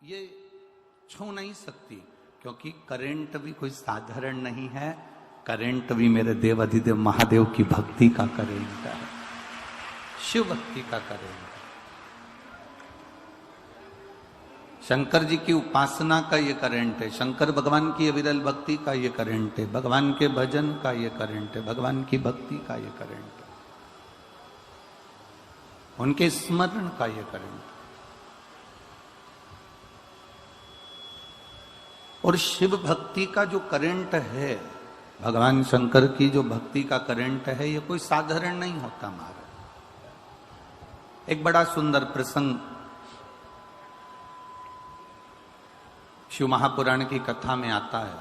ये छू नहीं सकती, क्योंकि करंट भी कोई साधारण नहीं है। करंट भी मेरे देव अधिदेव महादेव की भक्ति का करंट है, शिव भक्ति का करंट है। शंकर जी की उपासना का ये करंट है, शंकर भगवान की विरल भक्ति का ये करंट है, भगवान के भजन का ये करंट है, भगवान की भक्ति का ये करंट है, उनके स्मरण का ये करंट है। और शिव भक्ति का जो करंट है, भगवान शंकर की जो भक्ति का करंट है, ये कोई साधारण नहीं होता। हमारा एक बड़ा सुंदर प्रसंग शिव महापुराण की कथा में आता है।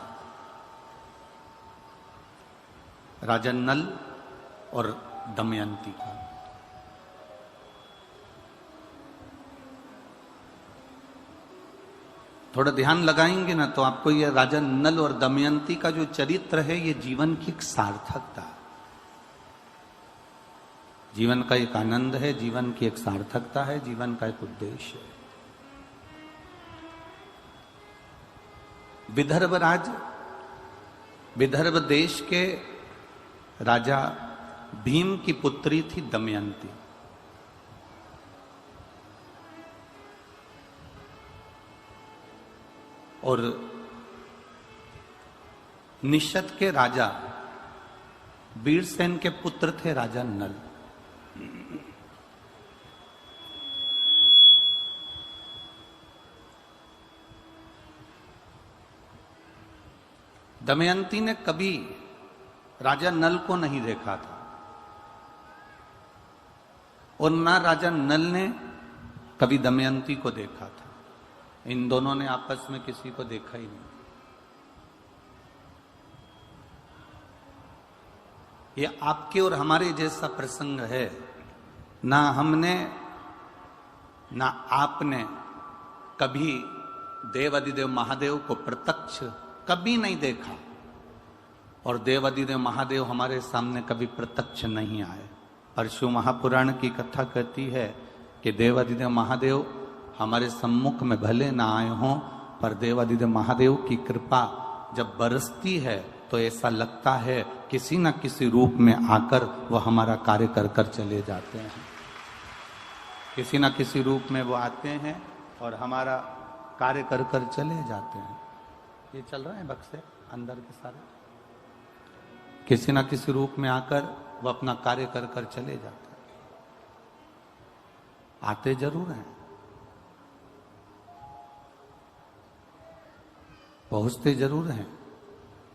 राजा नल और दमयंती का। थोड़ा ध्यान लगाएंगे ना तो आपको ये राजा नल और दमयंती का जो चरित्र है, ये जीवन की एक सार्थकता, जीवन का एक आनंद है, जीवन की एक सार्थकता है, जीवन का एक उद्देश्य है। विदर्भ देश के राजा भीम की पुत्री थी दमयंती। और निषद के राजा वीरसेन के पुत्र थे राजा नल। दमयंती ने कभी राजा नल को नहीं देखा था और ना राजा नल ने कभी दमयंती को देखा था। इन दोनों ने आपस में किसी को देखा ही नहीं। ये आपके और हमारे जैसा प्रसंग है। ना हमने ना आपने कभी देव अधिदेव महादेव को प्रत्यक्ष कभी नहीं देखा, और देव अधिदेव महादेव हमारे सामने कभी प्रत्यक्ष नहीं आए। पर शिव महापुराण की कथा कहती है कि देव अधिदेव महादेव हमारे सम्मुख में भले ना आए हों, पर देव अधिदेव महादेव की कृपा जब बरसती है तो ऐसा लगता है किसी न किसी रूप में आकर वो हमारा कार्य कर कर चले जाते हैं। किसी न किसी रूप में वो आते हैं और हमारा कार्य कर कर चले जाते हैं। ये चल रहा है बक्से अंदर के सारे, किसी न किसी रूप में आकर वो अपना कार्य कर कर चले जाते हैं। आते जरूर हैं, पहुंचते जरूर हैं।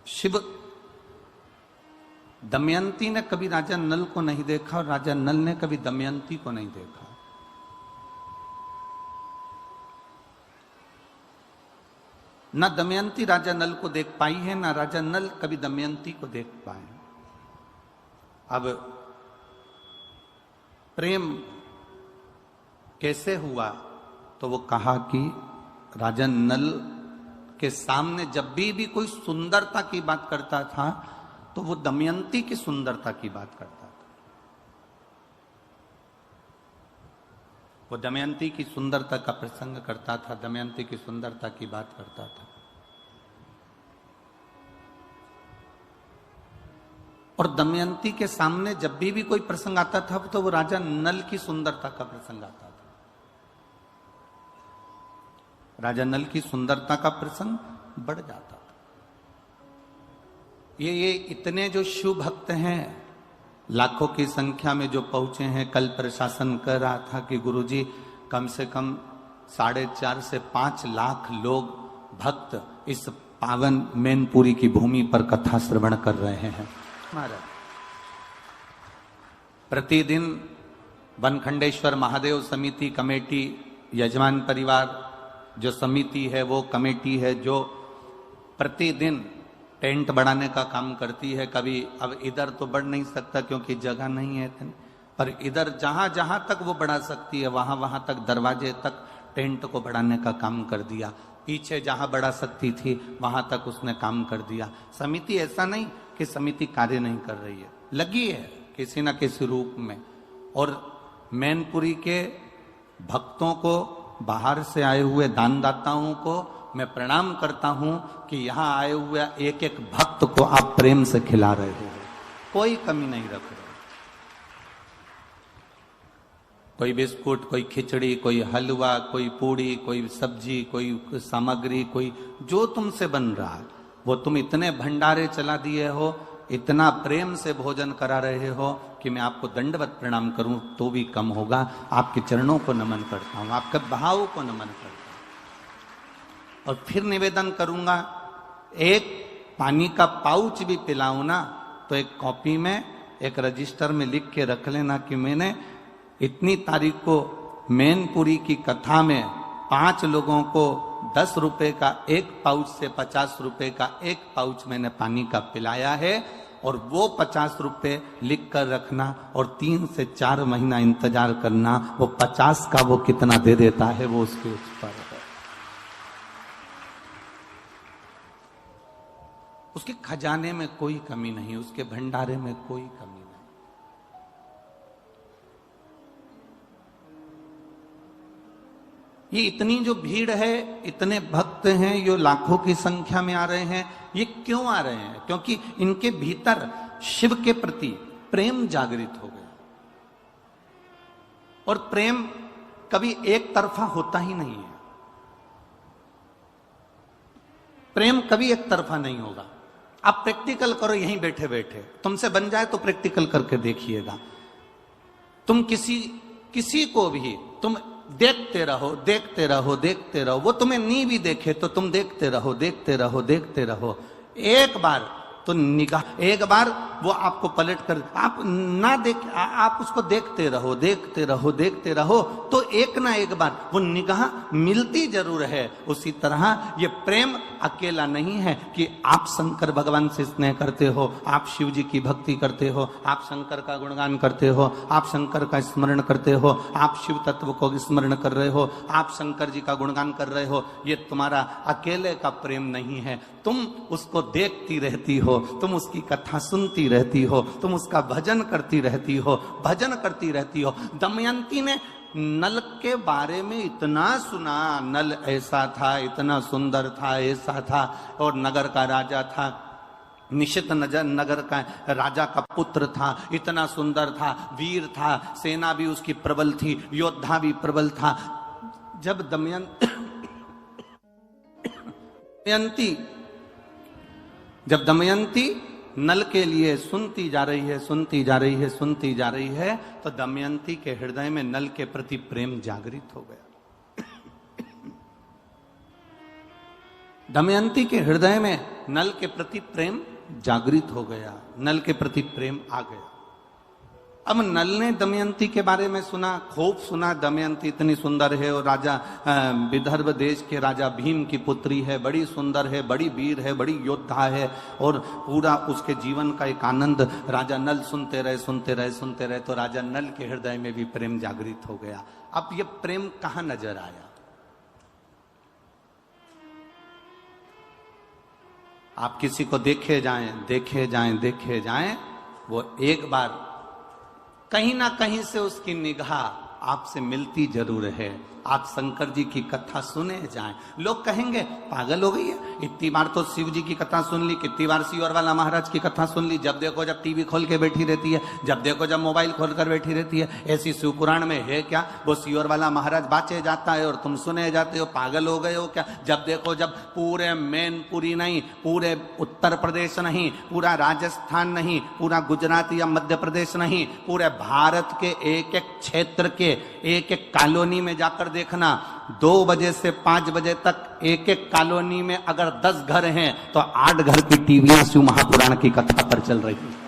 शिव दमयंती ने कभी राजा नल को नहीं देखा और राजा नल ने कभी दमयंती को नहीं देखा। न दमयंती राजा नल को देख पाई है, ना राजा नल कभी दमयंती को देख पाए। अब प्रेम कैसे हुआ, तो वो कहा कि राजा नल के सामने जब भी कोई सुंदरता की बात करता था तो वो दमयंती की सुंदरता की बात करता था। वो दमयंती की सुंदरता का प्रसंग करता था, दमयंती की सुंदरता की बात करता था। और दमयंती के सामने जब भी कोई प्रसंग आता था तो वो राजा नल की सुंदरता का प्रसंग आता था। राजा नल की सुंदरता का प्रसंग बढ़ जाता था। ये इतने जो शिव भक्त हैं, लाखों की संख्या में जो पहुंचे हैं। कल प्रशासन कह रहा था कि गुरुजी कम से कम 4.5 से 5 लाख लोग भक्त इस पावन मैनपुरी की भूमि पर कथा श्रवण कर रहे हैं। प्रतिदिन बनखंडेश्वर महादेव समिति कमेटी, यजमान परिवार जो समिति है, वो कमेटी है जो प्रतिदिन टेंट बढ़ाने का काम करती है। कभी अब इधर तो बढ़ नहीं सकता क्योंकि जगह नहीं है इतनी, पर इधर जहां जहां तक वो बढ़ा सकती है वहां वहां तक दरवाजे तक टेंट को बढ़ाने का काम कर दिया। पीछे जहां बढ़ा सकती थी वहां तक उसने काम कर दिया। समिति ऐसा नहीं कि समिति कार्य नहीं कर रही है, लगी है किसी न किसी रूप में। और मैनपुरी के भक्तों को बाहर से आए हुए दानदाताओं को मैं प्रणाम करता हूं कि यहां आए हुए एक एक भक्त को आप प्रेम से खिला रहे हो, कोई कमी नहीं रख रहे। कोई बिस्कुट, कोई खिचड़ी, कोई हलवा, कोई पूड़ी, कोई सब्जी, कोई सामग्री, कोई जो तुमसे बन रहा है वो तुम इतने भंडारे चला दिए हो, इतना प्रेम से भोजन करा रहे हो कि मैं आपको दंडवत प्रणाम करूं तो भी कम होगा। आपके चरणों को नमन करता हूं, आपके भाव को नमन करता हूं। और फिर निवेदन करूंगा, एक पानी का पाउच भी पिलाऊं ना तो एक कॉपी में, एक रजिस्टर में लिख के रख लेना कि मैंने इतनी तारीख को मैनपुरी की कथा में 5 लोगों को 10 रुपए का एक पाउच से 50 रुपए का एक पाउच मैंने पानी का पिलाया है। और वो 50 रुपए लिख कर रखना और 3 से 4 महीना इंतजार करना, वो 50 का वो कितना दे देता है वो उसके ऊपर है। उसके खजाने में कोई कमी नहीं, उसके भंडारे में कोई कमी नहीं। ये इतनी जो भीड़ है, इतने भक्त हैं, ये लाखों की संख्या में आ रहे हैं, ये क्यों आ रहे हैं? क्योंकि इनके भीतर शिव के प्रति प्रेम जागृत हो गया। और प्रेम कभी एक तरफा होता ही नहीं है, प्रेम कभी एक तरफा नहीं होगा। आप प्रैक्टिकल करो यहीं बैठे बैठे, तुमसे बन जाए तो प्रैक्टिकल करके देखिएगा। तुम किसी को भी तुम देखते रहो, देखते रहो, देखते रहो, वो तुम्हें नहीं भी देखे तो तुम देखते रहो, देखते रहो, देखते रहो। एक बार तो निगाह, एक बार वो आपको पलट कर, आप ना देख, आप उसको देखते रहो, देखते रहो, देखते रहो, तो एक ना एक बार वो निगाह मिलती जरूर है। उसी तरह ये प्रेम अकेला नहीं है कि आप शंकर भगवान से स्नेह करते हो, आप शिव जी की भक्ति करते हो, आप शंकर का गुणगान करते हो, आप शंकर का स्मरण करते हो, आप शिव तत्व को स्मरण कर रहे हो, आप शंकर जी का गुणगान कर रहे हो। ये तुम्हारा अकेले का प्रेम नहीं है, तुम उसको देखती रहती हो, तुम उसकी कथा सुनती रहती हो, तुम उसका भजन करती रहती हो, भजन करती रहती हो। दमयंती ने नल के बारे में इतना सुना, नल ऐसा था, इतना सुंदर था, ऐसा था, और नगर का राजा था, निशित नगर का राजा का पुत्र था, इतना सुंदर था, वीर था, सेना भी उसकी प्रबल थी, योद्धा भी प्रबल था। जब दमयंती नल के लिए सुनती जा रही है, सुनती जा रही है, सुनती जा रही है, तो दमयंती के हृदय में नल के प्रति प्रेम जागृत हो गया। दमयंती के हृदय में नल के प्रति प्रेम जागृत हो गया, नल के प्रति प्रेम आ गया। अब नल ने दमयंती के बारे में सुना, खूब सुना, दमयंती इतनी सुंदर है और राजा विदर्भ देश के राजा भीम की पुत्री है, बड़ी सुंदर है, बड़ी वीर है, बड़ी योद्धा है, और पूरा उसके जीवन का एक आनंद राजा नल सुनते रहे, सुनते रहे, सुनते रहे, तो राजा नल के हृदय में भी प्रेम जागृत हो गया। अब ये प्रेम कहां नजर आया? आप किसी को देखे जाएं, देखे जाएं, देखे जाएं, वो एक बार कहीं ना कहीं से उसकी निगाह आपसे मिलती जरूर है। आप शंकर जी की कथा सुने जाएं, लोग कहेंगे पागल हो गई है, इतनी बार तो शिव जी की कथा सुन ली, कितनी बार सियोर वाला महाराज की कथा सुन ली, जब देखो जब टीवी खोल के बैठी रहती है, जब देखो जब मोबाइल खोल कर बैठी रहती है। ऐसी शिव पुराण में है क्या? वो सियोर वाला महाराज बाचे जाता है और तुम सुने जाते हो, पागल हो गए हो क्या? जब देखो जब पूरे मैनपुरी नहीं, पूरे उत्तर प्रदेश नहीं, पूरा राजस्थान नहीं, पूरा गुजरात या मध्य प्रदेश नहीं, पूरे भारत के एक एक क्षेत्र के एक एक कॉलोनी में जाकर देखना, 2 बजे से 5 बजे तक एक एक कॉलोनी में अगर 10 घर हैं तो 8 घर की टीवियां शिव महापुराण की कथा पर चल रही है।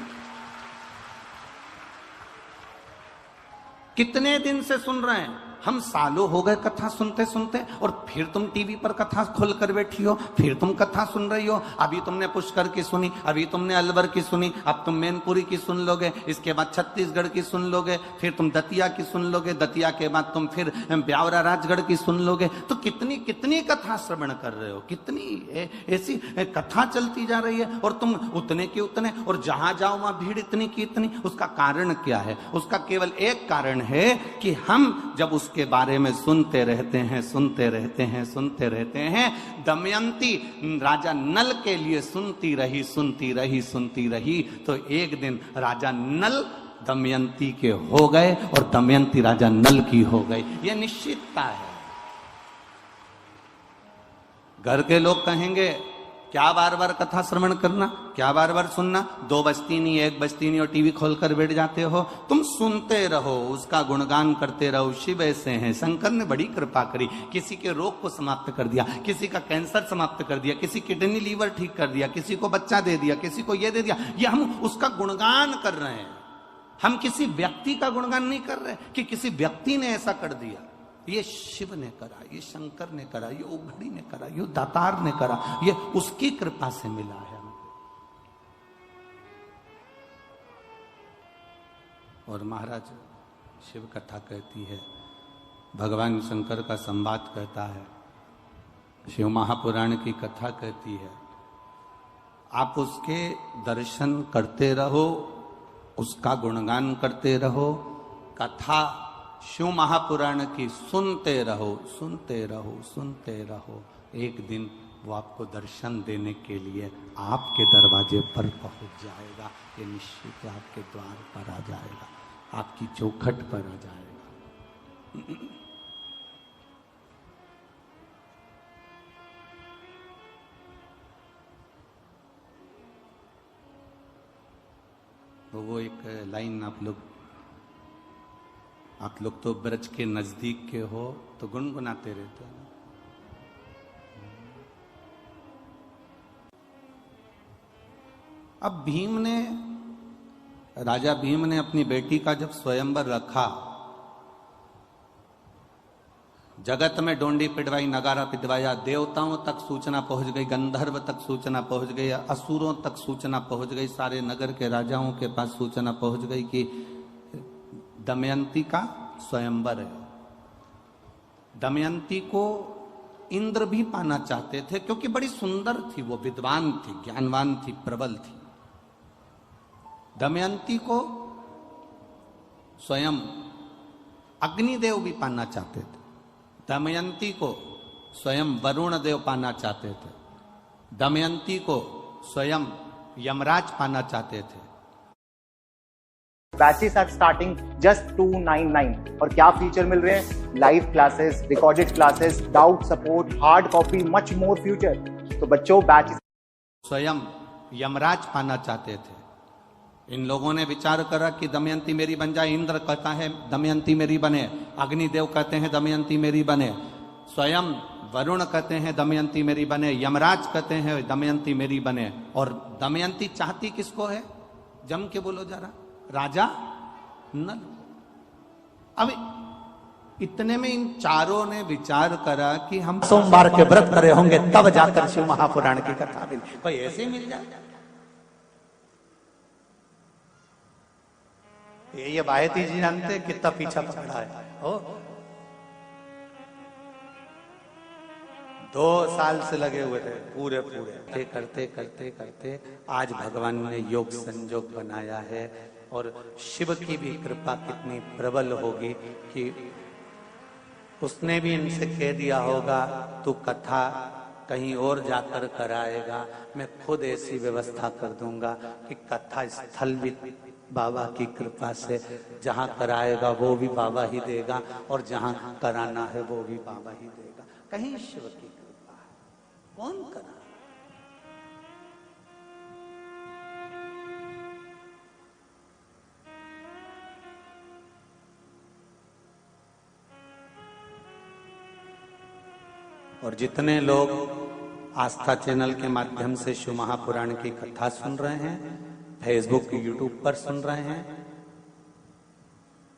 कितने दिन से सुन रहे हैं हम? सालों हो गए कथा सुनते सुनते, और फिर तुम टीवी पर कथा खोल कर बैठी हो, फिर तुम कथा सुन रही हो। अभी तुमने पुष्कर की सुनी, अभी तुमने अलवर की सुनी, अब तुम मैनपुरी की सुन लोगे, इसके बाद छत्तीसगढ़ की सुन लोगे, फिर तुम दतिया की सुन लोगे, दतिया के बाद तुम फिर ब्यावरा राजगढ़ की सुन लोगे। तो कितनी कितनी कथा श्रवण कर रहे हो, कितनी ऐसी कथा चलती जा रही है, और तुम उतने की उतने, और जहां जाओ वहां भीड़ इतनी की इतनी। उसका कारण क्या है? उसका केवल एक कारण है कि हम जब उसको उसके बारे में सुनते रहते हैं, सुनते रहते हैं, सुनते रहते हैं। दमयंती राजा नल के लिए सुनती रही, सुनती रही, सुनती रही। तो एक दिन राजा नल दमयंती के हो गए और दमयंती राजा नल की हो गई। यह निश्चितता है। घर के लोग कहेंगे क्या बार बार कथा श्रवण करना, क्या बार बार सुनना, 2 बजती नहीं, 1 बजती नहीं और टीवी खोलकर बैठ जाते हो। तुम सुनते रहो, उसका गुणगान करते रहो। शिव ऐसे हैं, शंकर ने बड़ी कृपा करी, किसी के रोग को समाप्त कर दिया, किसी का कैंसर समाप्त कर दिया, किसी किडनी लीवर ठीक कर दिया, किसी को बच्चा दे दिया, किसी को ये दे दिया। ये हम उसका गुणगान कर रहे हैं। हम किसी व्यक्ति का गुणगान नहीं कर रहे कि किसी व्यक्ति ने ऐसा कर दिया। ये शिव ने करा, ये शंकर ने करा, ये उघड़ी ने करा, ये दातार ने करा, ये उसकी कृपा से मिला है हमको। और महाराज शिव कथा कहती है, भगवान शंकर का संवाद कहता है, शिव महापुराण की कथा कहती है। आप उसके दर्शन करते रहो, उसका गुणगान करते रहो, कथा शिव महापुराण की सुनते रहो, सुनते रहो, सुनते रहो। एक दिन वो आपको दर्शन देने के लिए आपके दरवाजे पर पहुंच जाएगा। ये निश्चित आपके द्वार पर आ जाएगा, आपकी चौखट पर आ जाएगा। वो एक लाइन आप लोग तो ब्रज के नजदीक के हो तो गुनगुनाते रहते हैं। अब राजा भीम ने अपनी बेटी का जब स्वयंवर रखा, जगत में डोंडी पिटवाई, नगारा पिटवाया, देवताओं तक सूचना पहुंच गई, गंधर्व तक सूचना पहुंच गई, असुरों तक सूचना पहुंच गई, सारे नगर के राजाओं के पास सूचना पहुंच गई कि दमयंती का स्वयंवर है। दमयंती को इंद्र भी पाना चाहते थे क्योंकि बड़ी सुंदर थी, वो विद्वान थी, ज्ञानवान थी, प्रबल थी। दमयंती को स्वयं अग्निदेव भी पाना चाहते थे। दमयंती को स्वयं वरुण देव पाना चाहते थे। दमयंती को स्वयं यमराज पाना चाहते थे। बैचेस आर स्टार्टिंग जस्ट 299 और क्या फीचर मिल रहे हैं? Live classes, recorded classes, doubt support, hard copy, much more future. तो बच्चों बैचेस स्वयं यमराज पाना चाहते थे। इन लोगों ने विचार करा कि दमयंती मेरी बन जाए। इंद्र कहता है दमयंती मेरी बने, अग्निदेव कहते हैं दमयंती मेरी बने, स्वयं वरुण कहते हैं दमयंती मेरी बने, यमराज कहते हैं दमयंती मेरी बने। और दमयंती चाहती किसको है? जम के बोलो जरा। राजा नल। अब इतने में इन चारों ने विचार करा कि हम सोमवार के व्रत करे होंगे तब जाकर शिव महापुराण की कथा मिली। कोई ऐसे मिल जाए? ये बायती जी जानते कितना पीछा पड़ा है। हो 2 साल से लगे हुए थे पूरे करते करते करते आज भगवान ने योग संजोग बनाया है। और शिव की भी कृपा कितनी प्रबल होगी कि उसने भी इनसे कह दिया होगा तू कथा कहीं और जाकर कराएगा, मैं खुद ऐसी व्यवस्था कर दूंगा कि कथा स्थल भी बाबा की कृपा से जहां कराएगा वो भी बाबा ही देगा और जहां कराना है वो भी बाबा ही देगा। कहीं शिव की कृपा है, कौन करा? और जितने लोग आस्था चैनल के माध्यम से शिव महापुराण की कथा सुन रहे हैं, फेसबुक यूट्यूब पर सुन रहे हैं,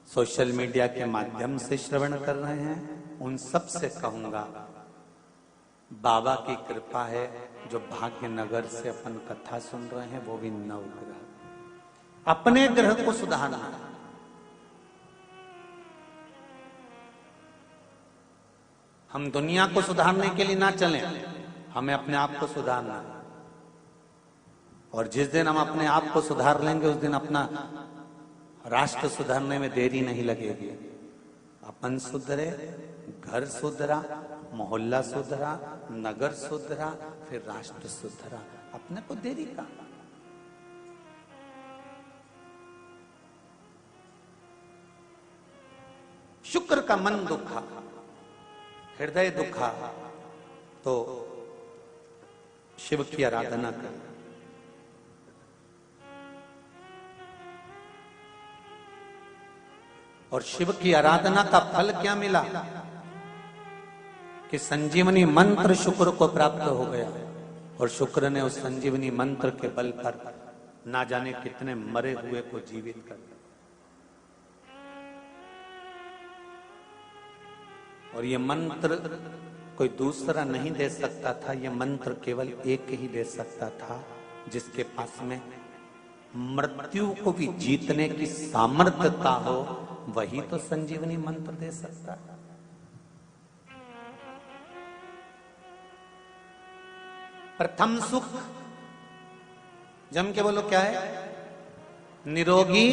सोशल मीडिया के माध्यम से श्रवण कर रहे हैं, उन सब से कहूंगा बाबा की कृपा है जो भाग्यनगर से अपन कथा सुन रहे हैं, वो भी नवग्रह। अपने ग्रह को सुधारना है। हम दुनिया को सुधारने के लिए ना चलें, हमें अपने आप को सुधारना है। और जिस दिन हम अपने आप को सुधार लेंगे उस दिन अपना राष्ट्र सुधारने में देरी नहीं लगेगी। अपन सुधरे, घर सुधरा, मोहल्ला सुधरा, नगर सुधरा, फिर राष्ट्र सुधरा। अपने को देरी का। शुक्र का मन दुखा, हृदय दुखा, तो शिव की आराधना कर। और शिव की आराधना का फल क्या मिला कि संजीवनी मंत्र शुक्र को प्राप्त हो गया। और शुक्र ने उस संजीवनी मंत्र के बल पर ना जाने कितने मरे हुए को जीवित कर दिया। और ये मंत्र कोई दूसरा नहीं दे सकता था, ये मंत्र केवल एक ही दे सकता था, जिसके पास में मृत्यु को भी जीतने की सामर्थ्यता हो, वही तो संजीवनी मंत्र दे सकता है। प्रथम सुख जम के बोलो क्या है? निरोगी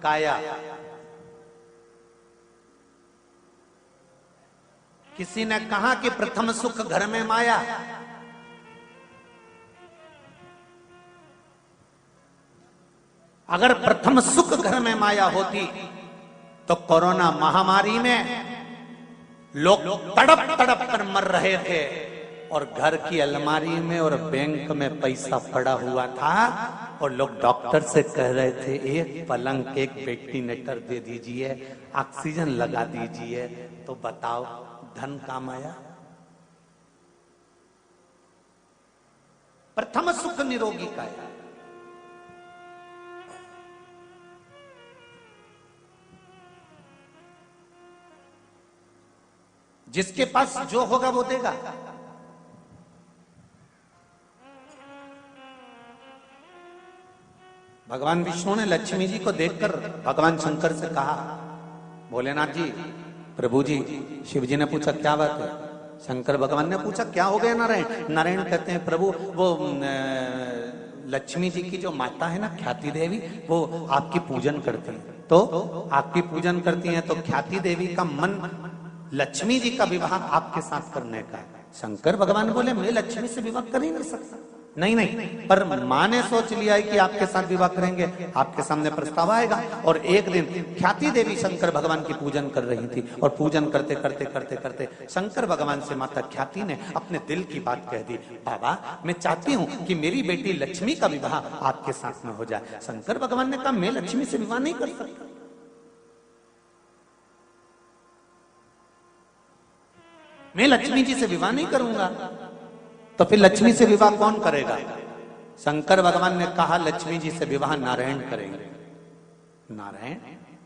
काया। किसी ने कहा कि प्रथम सुख घर में माया। अगर प्रथम सुख घर में माया होती तो कोरोना महामारी में लोग तड़प तड़प कर मर रहे थे और घर की अलमारी में और बैंक में पैसा पड़ा हुआ था और लोग डॉक्टर से कह रहे थे एक पलंग, एक वेंटिलेटर दे दीजिए, ऑक्सीजन लगा दीजिए। तो बताओ धन काम आया? प्रथम सुख निरोगी काया। जिसके पास जो होगा वो देगा। भगवान विष्णु ने लक्ष्मी जी को देखकर भगवान शंकर से कहा, भोलेनाथ जी, प्रभु जी, शिव जी ने पूछा क्या बात है? शंकर भगवान ने पूछा क्या हो गया नारायण? नारायण कहते हैं प्रभु वो लक्ष्मी जी की जो माता है ना ख्याति देवी, वो आपकी पूजन करती है। तो आपकी पूजन करती हैं तो ख्याति देवी का मन लक्ष्मी जी का विवाह आपके साथ करने का। शंकर भगवान बोले मैं लक्ष्मी से विवाह कर ही नहीं सकता। नहीं, पर माँ ने सोच लिया है कि आपके साथ विवाह करेंगे, आपके सामने प्रस्ताव आएगा। और एक दिन ख्याति देवी शंकर भगवान की पूजन कर रही थी और पूजन करते करते करते करते शंकर भगवान से माता ख्याति ने अपने दिल की बात कह दी, बाबा मैं चाहती हूँ कि मेरी बेटी लक्ष्मी का विवाह आपके साथ में हो जाए। शंकर भगवान ने कहा मैं लक्ष्मी से विवाह नहीं कर सकता। मैं लक्ष्मी जी से विवाह नहीं करूंगा। तो फिर लक्ष्मी से विवाह कौन करेगा? शंकर भगवान ने कहा लक्ष्मी जी से विवाह नारायण करेंगे। नारायण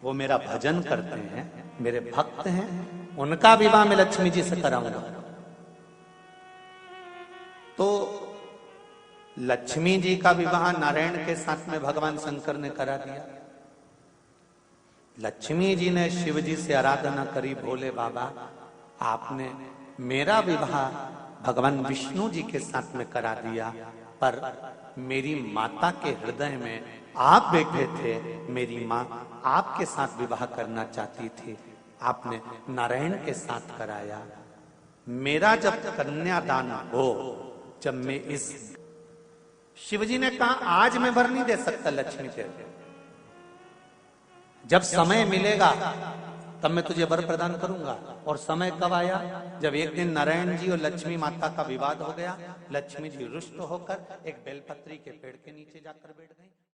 वो मेरा भजन करते हैं, मेरे भक्त हैं, उनका विवाह मैं लक्ष्मी जी से कराऊंगा। तो लक्ष्मी जी का विवाह नारायण के साथ में भगवान शंकर ने करा दिया। लक्ष्मी जी ने शिव जी से आराधना करी, भोले बाबा आपने मेरा विवाह भगवान विष्णु जी के साथ में करा दिया, पर मेरी माता के हृदय में आप बैठे थे, मेरी माँ आपके साथ विवाह करना चाहती थी, आपने नारायण के साथ कराया। मेरा जब कन्यादान हो, जब मैं इस शिवजी ने कहा आज मैं वर नहीं दे सकता लक्ष्मी तेरे, जब समय मिलेगा तब मैं तुझे वर प्रदान करूंगा। और समय कब आया? जब एक दिन नारायण जी और लक्ष्मी माता का विवाद हो गया। लक्ष्मी जी रुष्ट होकर एक बेलपत्री के पेड़ के नीचे जाकर बैठ गई।